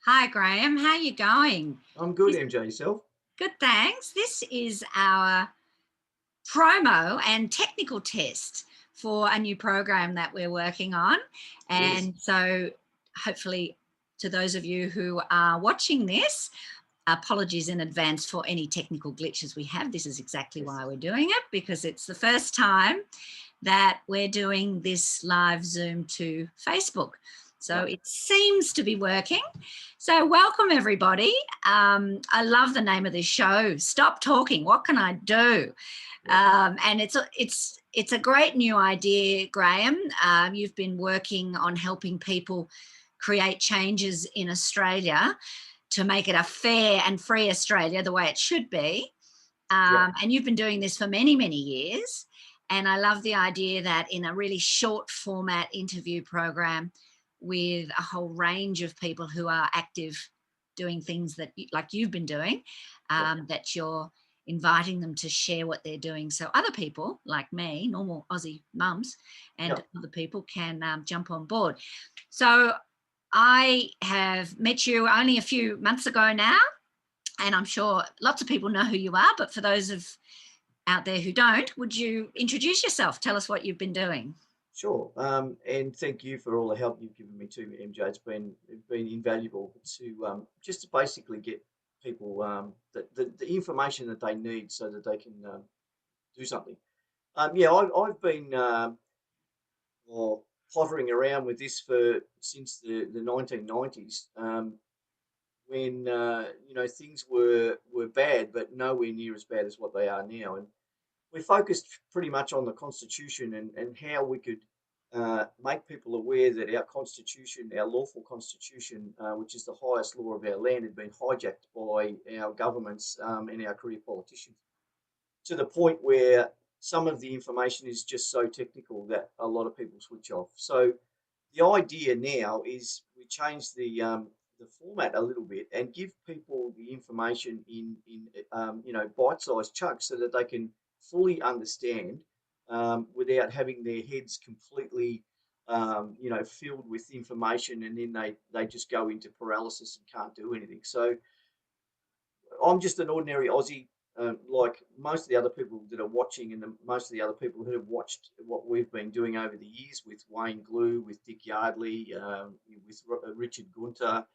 Hi, Graham. How you going? I'm good, MJ. Yourself? Good, thanks. This is our promo and technical test for a new program that we're working on. Yes. And so hopefully to those of you who are watching this, apologies in advance for any technical glitches we have. This is exactly Yes. why we're doing it, because it's the first time that we're doing this live Zoom to Facebook. So Yep. it seems to be working. So welcome everybody. I love the name of this show. Stop talking. What can I do? Yep. And it's a great new idea, Graham. You've been working on helping people create changes in Australia to make it a fair and free Australia the way it should be. Yep. And you've been doing this for many, many years. And I love the idea that in a really short format interview program with a whole range of people who are active doing things that like you've been doing, Yep. that you're inviting them to share what they're doing. So other people like me, normal Aussie mums, and Yep. other people can jump on board. So I have met you only a few months ago now, and I'm sure lots of people know who you are, but for those of out there who don't, would you introduce yourself? Tell us what you've been doing. Sure. And thank you for all the help you've given me too, MJ. It's been invaluable to just to basically get people the information that they need so that they can do something. I've been well, pottering around with this for since the 1990s. When things were bad, but nowhere near as bad as what they are now. And we focused pretty much on the Constitution and how we could make people aware that our Constitution, our lawful Constitution, which is the highest law of our land, had been hijacked by our governments and our career politicians to the point where some of the information is just so technical that a lot of people switch off. So the idea now is we change the format a little bit and give people the information in bite-sized chunks so that they can fully understand without having their heads completely filled with information, and then they just go into paralysis and can't do anything. So I'm just an ordinary Aussie, like most of the other people that are watching, and most of the other people who have watched what we've been doing over the years with Wayne Glue, with Dick Yardley, with Richard Gunter.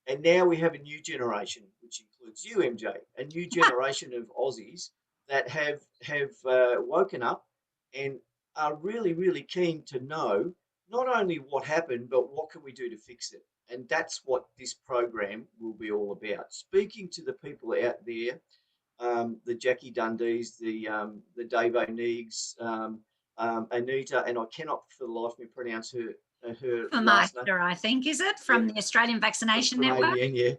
And now we have a new generation, which includes you, MJ, a new generation of Aussies that have woken up and are really, really keen to know not only what happened, but what can we do to fix it. And that's what this program will be all about. Speaking to the people out there, the Jackie Dundees, the Dave O'Neig's, Anita, and I cannot for the life of me pronounce her From last name. Meister, I think, is it? Yeah, From the Australian Vaccination from Network? AVN, yeah.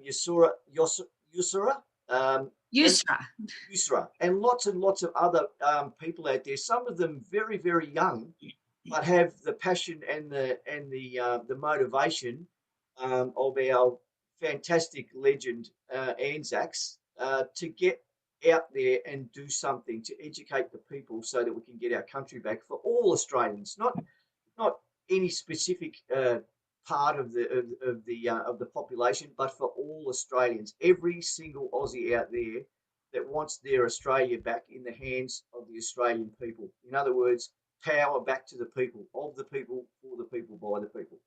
Yusura, and Yusra. Yusra, and lots of other people out there. Some of them very, very young, but have the passion and the motivation of our fantastic legend Anzacs to get out there and do something to educate the people so that we can get our country back for all Australians, not any specific part of the population, but for all Australians, every single Aussie out there that wants their Australia back in the hands of the Australian people. In other words, power back to the people, of the people, for the people, by the people.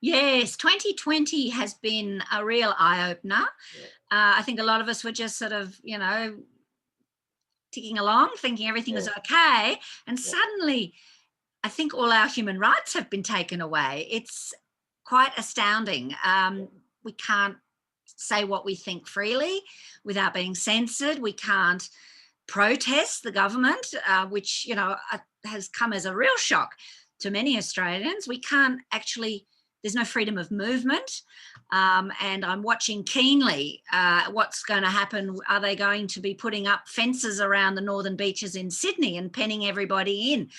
Yes, 2020 has been a real eye opener. Yeah, I think a lot of us were just sort of, ticking along, thinking everything was yeah, okay. And yeah, suddenly, I think all our human rights have been taken away. It's quite astounding. yeah, We can't say what we think freely without being censored. We can't protest the government, which, has come as a real shock to many Australians. We can't actually, there's no freedom of movement. And I'm watching keenly what's going to happen. Are they going to be putting up fences around the northern beaches in Sydney and penning everybody in?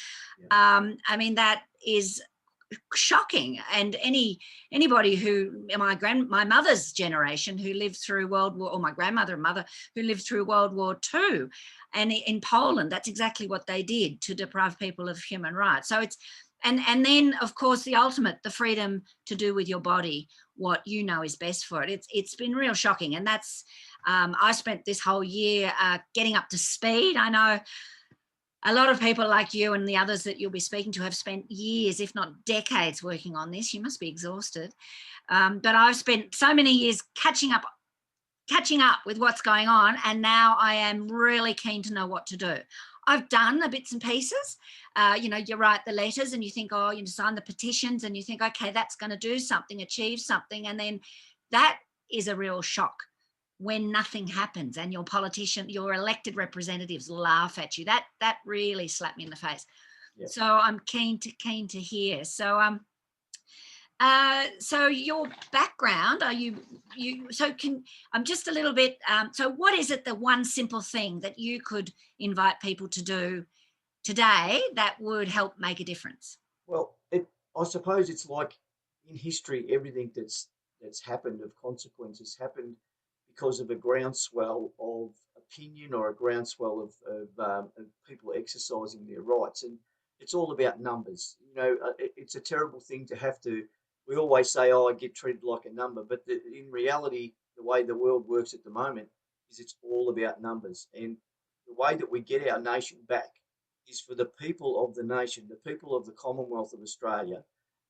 yeah, I mean, that is shocking. And anybody who my mother's generation who lived through World War, or my grandmother and mother who lived through World War II, And in Poland, that's exactly what they did to deprive people of human rights. So it's, and then of course the ultimate, the freedom to do with your body what you know is best for it. It's been real shocking. And that's, I spent this whole year getting up to speed. I know a lot of people like you and the others that you'll be speaking to have spent years, if not decades, working on this. You must be exhausted. But I've spent so many years catching up with what's going on, and now I am really keen to know what to do. I've done the bits and pieces. You write the letters and you think, oh, you sign the petitions and you think, okay, that's going to do something, achieve something. And then that is a real shock when nothing happens and your elected representatives laugh at you. That really slapped me in the face. Yep. So I'm keen to hear. So so your background, are you so can I'm just a little bit so what is it, the one simple thing that you could invite people to do today that would help make a difference? Well, I suppose it's like in history, everything that's happened of consequence has happened because of a groundswell of opinion or a groundswell of people exercising their rights, and it's all about numbers. It's a terrible thing to have to. We always say, "Oh, I get treated like a number," but in reality, the way the world works at the moment is it's all about numbers, and the way that we get our nation back is for the people of the nation, the people of the Commonwealth of Australia,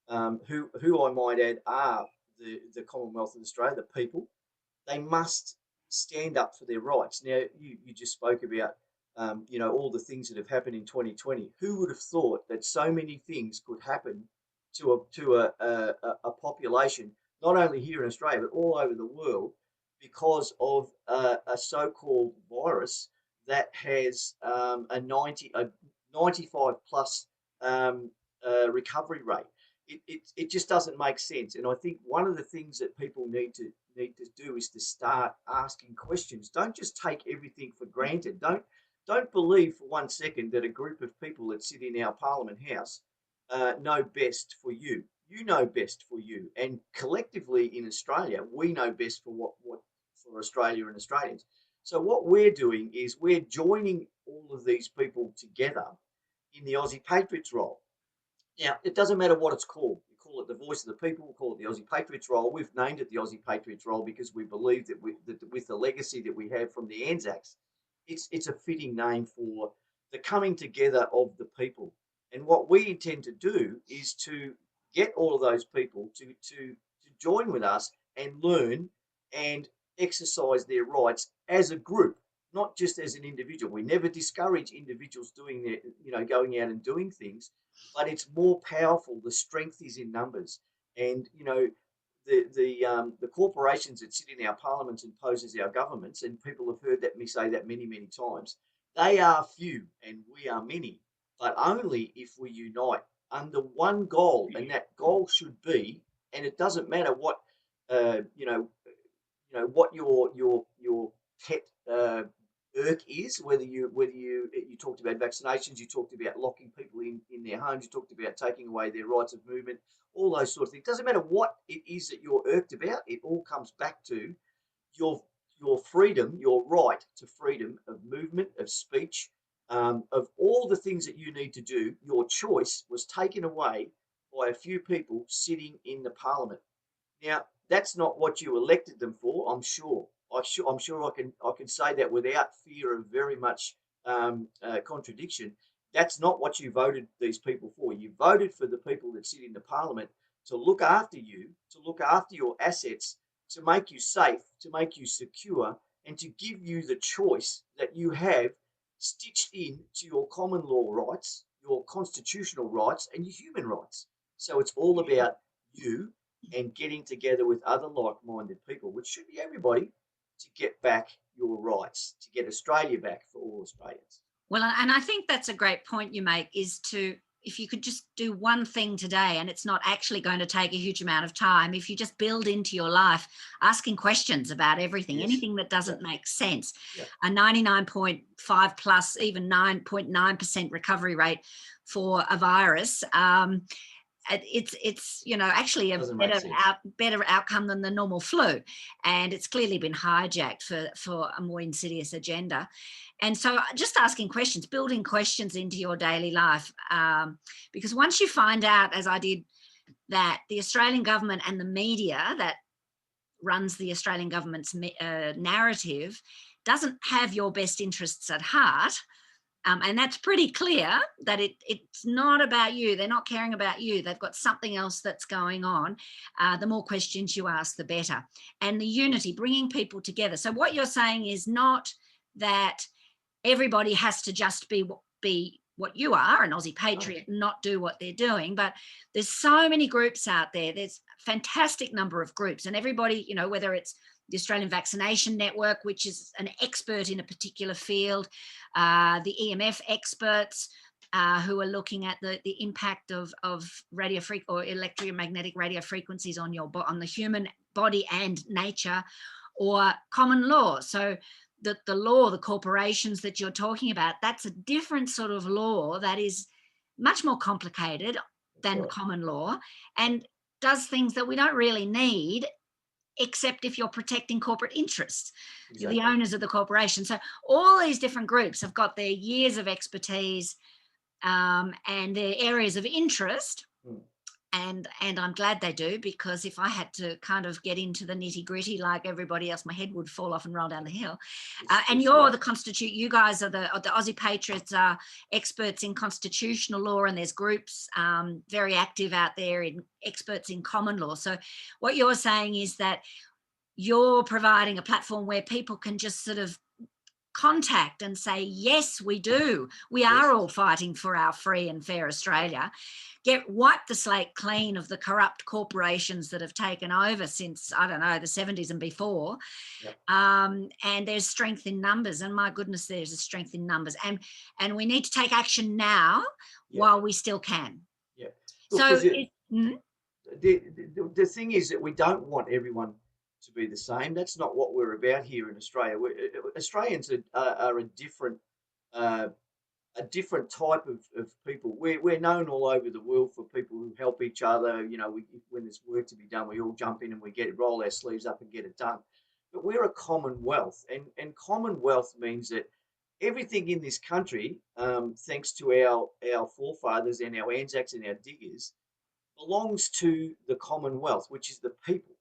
who I might add are the Commonwealth of Australia, the people. They must stand up for their rights. Now, you just spoke about, all the things that have happened in 2020. Who would have thought that so many things could happen to a population, not only here in Australia, but all over the world, because of a so-called virus that has a 95 plus recovery rate. It just doesn't make sense. And I think one of the things that people need to do is to start asking questions. Don't just take everything for granted. Don't believe for 1 second that a group of people that sit in our Parliament House know best for you. You know best for you, and collectively in Australia, we know best for what for Australia and Australians. So what we're doing is we're joining all of these people together in the Aussie Patriots Roll. Now, it doesn't matter what it's called. We call it the Voice of the People. We call it the Aussie Patriots Roll. We've named it the Aussie Patriots Roll because we believe that, with the legacy that we have from the Anzacs, it's a fitting name for the coming together of the people. And what we intend to do is to get all of those people to join with us and learn and exercise their rights as a group, not just as an individual. We never discourage individuals doing going out and doing things, but it's more powerful. The strength is in numbers, and the corporations that sit in our parliaments and pose as our governments, and people have heard me say that many times. They are few and we are many, but only if we unite under one goal, and that goal should be, and it doesn't matter what what your pet irk is, whether you talked about vaccinations, you talked about locking people in their homes, you talked about taking away their rights of movement, all those sorts of things. It doesn't matter what it is that you're irked about. It all comes back to your freedom, your right to freedom of movement, of speech, of all the things that you need to do. Your choice was taken away by a few people sitting in the parliament. Now, that's not what you elected them for. I'm sure. I'm sure I can say that without fear of very much contradiction. That's not what you voted these people for. You voted for the people that sit in the parliament to look after you, to look after your assets, to make you safe, to make you secure, and to give you the choice that you have stitched in to your common law rights, your constitutional rights, and your human rights. So it's all about you and getting together with other like-minded people, which should be everybody, to get back your rights, to get Australia back for all Australians. Well, and I think that's a great point you make, is to, if you could just do one thing today, and it's not actually going to take a huge amount of time, if you just build into your life asking questions about everything, anything that doesn't make sense, a 99.5 plus, even 9.9% recovery rate for a virus, it's actually a Doesn't make sense. better outcome than the normal flu, and it's clearly been hijacked for a more insidious agenda. And so just asking questions, building questions into your daily life, because once you find out, as I did, that the Australian government and the media that runs the Australian government's narrative doesn't have your best interests at heart. And that's pretty clear that it's not about you. They're not caring about you. They've got something else that's going on. The more questions you ask, the better. And the unity, bringing people together. So what you're saying is not that everybody has to just be what you are, an Aussie Patriot, and not do what they're doing. But there's so many groups out there. There's a fantastic number of groups, and everybody, whether it's the Australian Vaccination Network, which is an expert in a particular field, the EMF experts who are looking at the impact of radio or electromagnetic radio frequencies on the human body and nature, or common law. So the law, the corporations that you're talking about, that's a different sort of law that is much more complicated than common law, and does things that we don't really need, except if you're protecting corporate interests. You're the owners of the corporation. So all these different groups have got their years of expertise and their areas of interest. And I'm glad they do, because if I had to kind of get into the nitty gritty like everybody else, my head would fall off and roll down the hill. And you're you guys are the Aussie Patriots are experts in constitutional law, and there's groups very active out there in experts in common law. So what you're saying is that you're providing a platform where people can just sort of contact and say, yes, we do. We are all fighting for our free and fair Australia. Wipe the slate clean of the corrupt corporations that have taken over since, I don't know, the 70s and before. And there's strength in numbers. And my goodness, there's a strength in numbers. And we need to take action now while we still can. Look, so the thing is that we don't want everyone to be the same. That's not what we're about here in Australia. Australians are a different type of people. We're known all over the world for people who help each other. When there's work to be done, we all jump in and roll our sleeves up and get it done. But we're a commonwealth, and commonwealth means that everything in this country, thanks to our forefathers and our Anzacs and our diggers, belongs to the commonwealth, which is the people.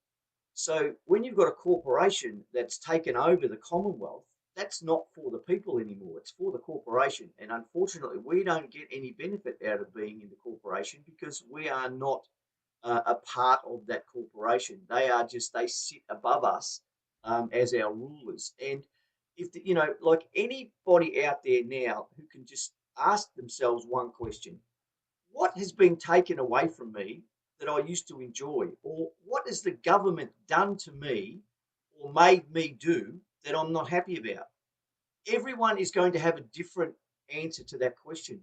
So when you've got a corporation that's taken over the commonwealth, that's not for the people anymore. It's for the corporation. And unfortunately, we don't get any benefit out of being in the corporation, because we are not a part of that corporation. They sit above us as our rulers. And if like anybody out there now who can just ask themselves one question: what has been taken away from me that I used to enjoy? Or what has the government done to me or made me do that I'm not happy about? Everyone is going to have a different answer to that question.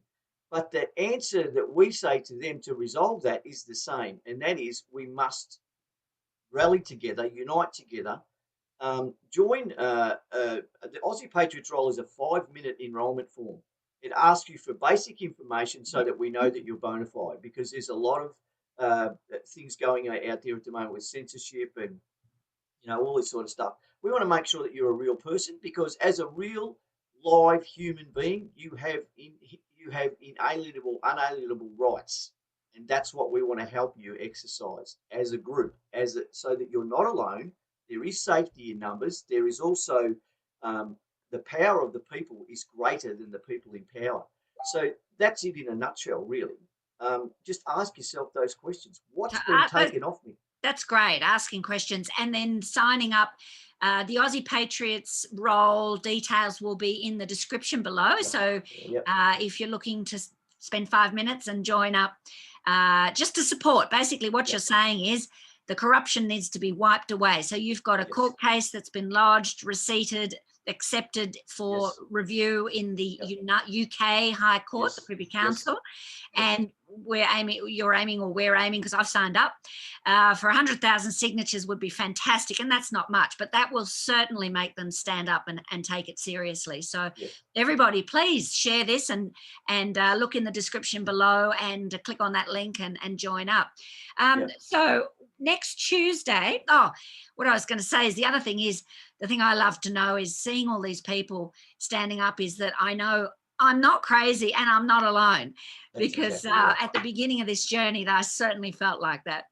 But the answer that we say to them to resolve that is the same. And that is, we must rally together, unite together. Join the Aussie Patriots Roll is a 5-minute enrolment form. It asks you for basic information so that we know that you're bona fide, because there's a lot of things going out there at the moment with censorship and all this sort of stuff. We want to make sure that you're a real person, because as a real live human being, you have inalienable, unalienable rights, and that's what we want to help you exercise as a group, so that you're not alone. There is safety in numbers. There is also the power of the people is greater than the people in power. So that's it in a nutshell, really. Just ask yourself those questions. What's been taken off me? That's great, asking questions and then signing up. The Aussie Patriots Roll details will be in the description below. So if you're looking to spend 5 minutes and join up just to support, basically what you're saying is the corruption needs to be wiped away. So you've got a court case that's been lodged, receipted, accepted for review in the UK High Court, the Privy Council. And we're aiming, because I've signed up for 100,000 signatures would be fantastic, and that's not much, but that will certainly make them stand up and take it seriously. So Yeah. everybody, please share this and look in the description below and click on that link and join up. So next Tuesday, what I was going to say is, the other thing is, the thing I love to know is seeing all these people standing up, is that I know I'm not crazy and I'm not alone. That's Because exactly right. at the beginning of this journey, I certainly felt like that.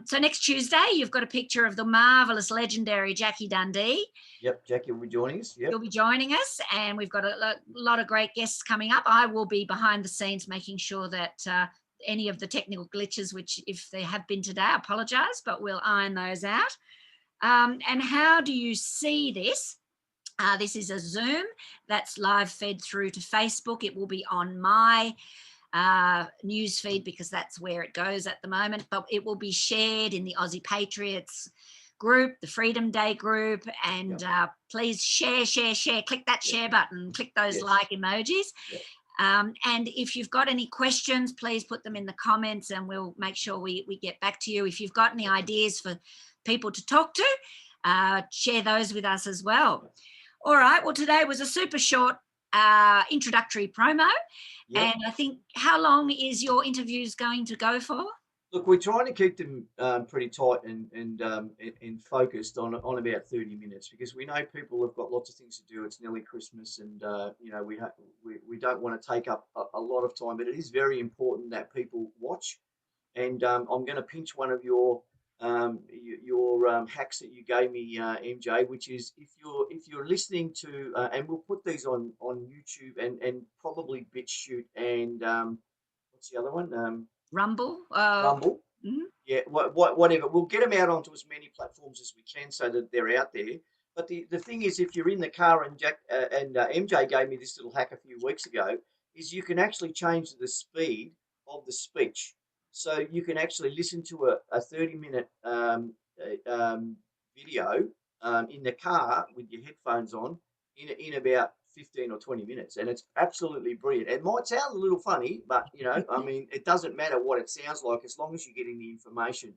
So next Tuesday, you've got a picture of the marvellous, legendary Jackie Dundee. Yep, Jackie will be joining us. Yep. You'll be joining us, and we've got a lot of great guests coming up. I will be behind the scenes making sure that any of the technical glitches, which if they have been today, I apologise, but we'll iron those out. And how do you see this? This is a Zoom that's live fed through to Facebook. It will be on my news feed, because that's where it goes at the moment, but it will be shared in the Aussie Patriots group, the Freedom Day group, and please share, click that share button, click those like emojis. And if you've got any questions, please put them in the comments and we'll make sure we get back to you. If you've got any ideas for people to talk to, share those with us as well. All right, well, today was a super short introductory promo. And I think, how long is your interviews going to go for? Look, we're trying to keep them pretty tight and focused on about 30 minutes, because we know people have got lots of things to do. It's nearly Christmas, and we don't want to take up a lot of time, but it is very important that people watch. And I'm going to pinch one of your hacks that you gave me, MJ, which is, if you're listening to, and we'll put these on YouTube and probably BitChute and what's the other one? Rumble. Rumble. Mm-hmm. Yeah, whatever. We'll get them out onto as many platforms as we can so that they're out there. But the thing is, if you're in the car, and MJ gave me this little hack a few weeks ago, is you can actually change the speed of the speech. So you can actually listen to a 30-minute video in the car with your headphones on in about 15 or 20 minutes, and it's absolutely brilliant. It might sound a little funny, but I mean, it doesn't matter what it sounds like as long as you're getting the information.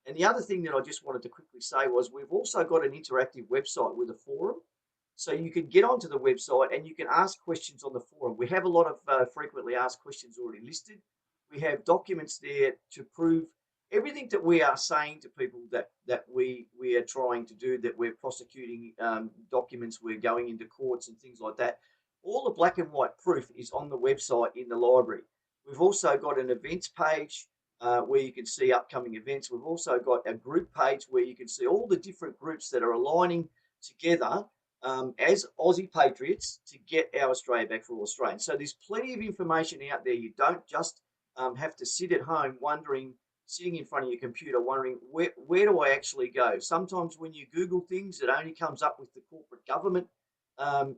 And the other thing that I just wanted to quickly say was, we've also got an interactive website with a forum, so you can get onto the website and you can ask questions on the forum. We have a lot of frequently asked questions already listed. We have documents there to prove everything that we are saying to people that we are trying to do, that we're prosecuting, documents, we're going into courts and things like that. All the black and white proof is on the website in the library. We've also got an events page where you can see upcoming events. We've also got a group page where you can see all the different groups that are aligning together as Aussie Patriots to get our Australia back for all Australians. So there's plenty of information out there. You don't just have to sit at home sitting in front of your computer wondering, where do I actually go? Sometimes when you Google things, it only comes up with the corporate government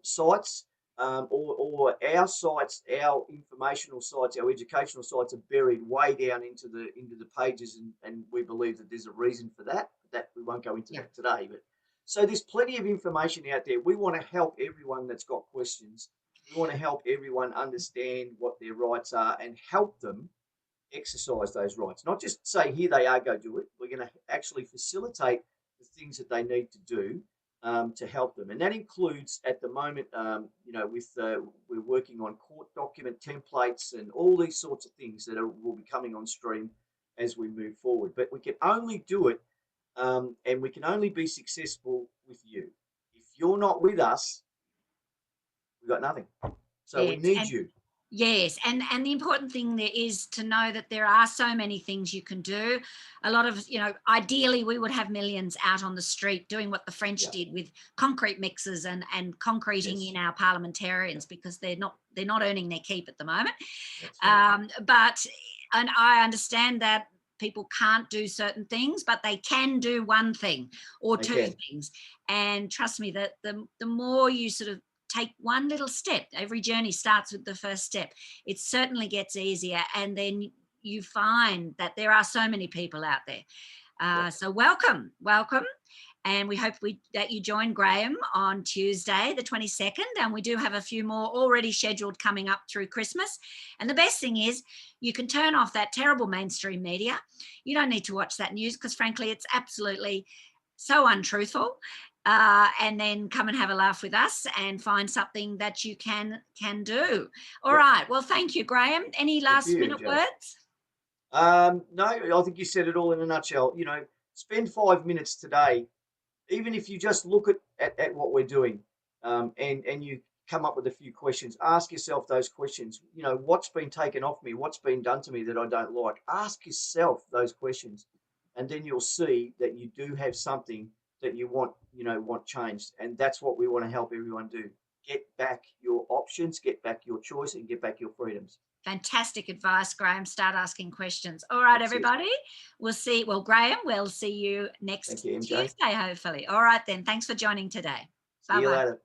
sites, or our sites, our informational sites, our educational sites are buried way down into the pages, and we believe that there's a reason for that. That we won't go into that today. But so there's plenty of information out there. We want to help everyone that's got questions. We want to help everyone understand what their rights are and help them exercise those rights. Not just say, here they are, go do it. We're going to actually facilitate the things that they need to do to help them. And that includes, at the moment, we're working on court document templates and all these sorts of things that will be coming on stream as we move forward. But we can only do it, and we can only be successful with you. If you're not with us, we've got nothing. So we need you. Yes, and the important thing there is to know that there are so many things you can do. A lot of, ideally we would have millions out on the street doing what the French did with concrete mixers and concreting in our parliamentarians, because they're not earning their keep at the moment. But I understand that people can't do certain things, but they can do one thing or two things. And trust me, that the more you sort of take one little step, every journey starts with the first step, it certainly gets easier, and then you find that there are so many people out there. So welcome, And we hope that you join Graeme on Tuesday, the 22nd. And we do have a few more already scheduled coming up through Christmas. And the best thing is you can turn off that terrible mainstream media. You don't need to watch that news because, frankly, it's absolutely so untruthful. And then come and have a laugh with us and find something that you can do. All right. Well, thank you, Graeme. Any last minute words? No, I think you said it all in a nutshell. You know, spend 5 minutes today, even if you just look at what we're doing, and you come up with a few questions. Ask yourself those questions. You know, what's been taken off me? What's been done to me that I don't like? Ask yourself those questions, and then you'll see that you do have something that you want changed, and that's what we want to help everyone do. Get back your options, get back your choice, and get back your freedoms. Fantastic advice, Graeme. Start asking questions. All right, That's everybody. it. We'll see. Well, Graeme, we'll see you next Thank you, MJ. Tuesday, hopefully. All right, then. Thanks for joining today. See you Bye-bye. later.